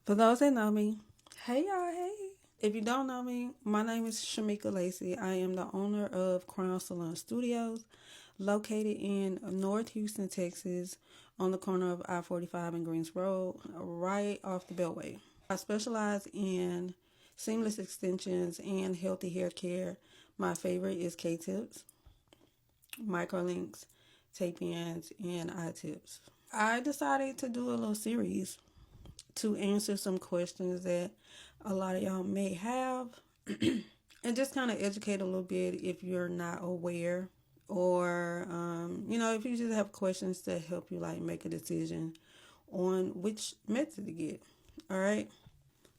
For those that know me, hey y'all, hey. If you don't know me, my name is Shamika Lacey. I am the owner of Crown Salon Studios, located in North Houston, Texas, on the corner of I-45 and Greens Road, right off the Beltway. I specialize in seamless extensions and healthy hair care. My favorite is K-tips, microlinks, tape-ins, and I-tips. I decided to do a little series to answer some questions that a lot of y'all may have and just kind of educate a little bit if you're not aware or if you just have questions to help you like make a decision on which method to get. All right,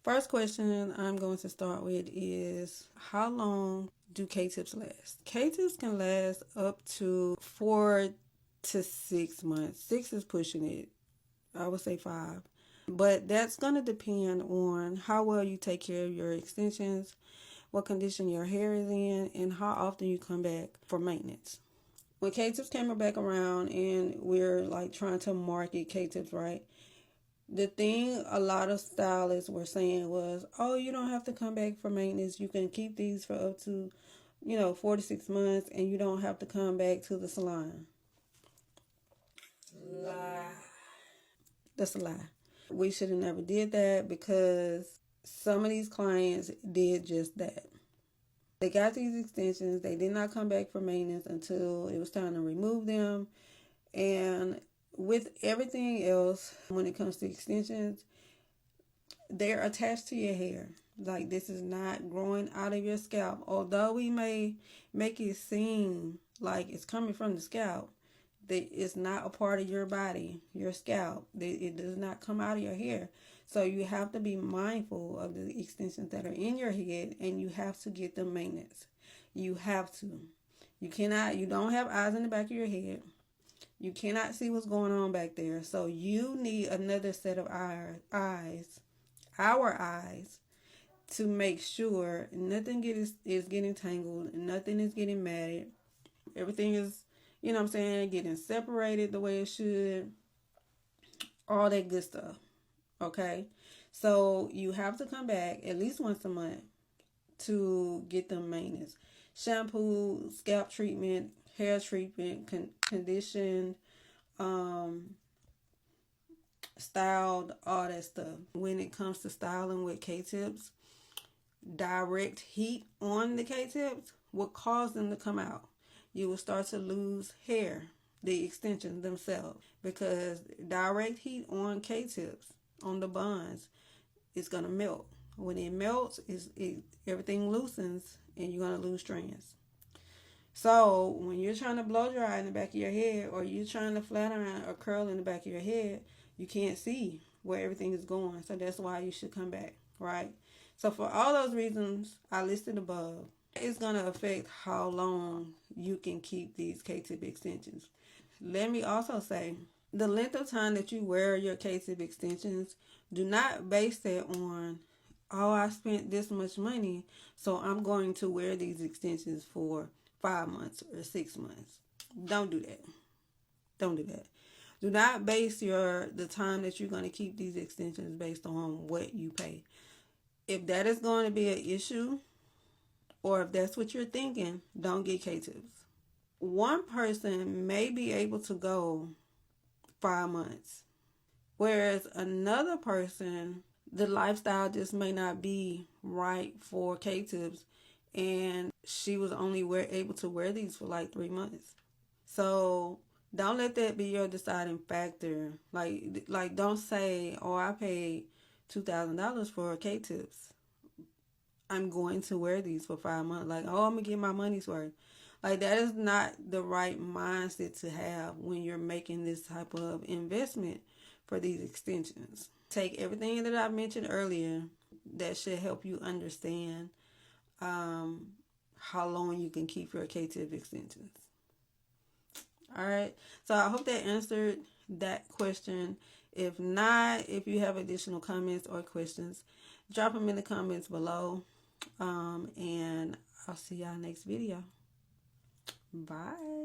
first question I'm going to start with is, how long do K-tips last? K-tips can last up to 4 to 6 months. Six is pushing it. I would say 5. But that's going to depend on how well you take care of your extensions, what condition your hair is in, and how often you come back for maintenance. When K-tips came back around and we're like trying to market K-tips, right? The thing a lot of stylists were saying was, oh, you don't have to come back for maintenance. You can keep these for up to, 4 to 6 months, and you don't have to come back to the salon. Lie. That's a lie. We should have never did that because some of these clients did just that. They got these extensions. They did not come back for maintenance until it was time to remove them. And with everything else, when it comes to extensions, they're attached to your hair. Like, this is not growing out of your scalp. Although we may make it seem like it's coming from the scalp, that it's not a part of your body, your scalp. It does not come out of your hair. So you have to be mindful of the extensions that are in your head, and you have to get them maintenance. You have to. You don't have eyes in the back of your head. You cannot see what's going on back there. So you need another set of eyes, our eyes, to make sure nothing is getting tangled, nothing is getting matted. Everything is, getting separated the way it should, all that good stuff. Okay? So you have to come back at least once a month to get them maintenance. Shampoo, scalp treatment, hair treatment, conditioned, styled, all that stuff. When it comes to styling with K-tips, direct heat on the K-tips will cause them to come out. You will start to lose hair, the extensions themselves, because direct heat on K-tips, on the buns, is going to melt. When it melts, everything loosens and you're going to lose strands. So when you're trying to blow dry in the back of your head, or you're trying to flat iron or curl in the back of your head, you can't see where everything is going. So that's why you should come back, right? So for all those reasons I listed above, it's going to affect how long you can keep these K-tip extensions. Let me also say, the length of time that you wear your K-tip extensions, do not base that on, oh, I spent this much money, so I'm going to wear these extensions for 5 months or 6 months. Don't do that. Don't do that. Do not base the time that you're going to keep these extensions based on what you pay. If that is going to be an issue, or if that's what you're thinking, don't get K-tips. One person may be able to go 5 months, whereas another person, the lifestyle just may not be right for K-tips, and she was only able to wear these for like 3 months. So don't let that be your deciding factor. Like don't say, oh, I paid $2,000 for K-tips. I'm going to wear these for 5 months. Like, oh, I'm going to get my money's worth. Like, that is not the right mindset to have when you're making this type of investment for these extensions. Take everything that I mentioned earlier that should help you understand how long you can keep your K-tip extensions. All right. So I hope that answered that question. If not, if you have additional comments or questions, drop them in the comments below. And I'll see y'all next video. Bye.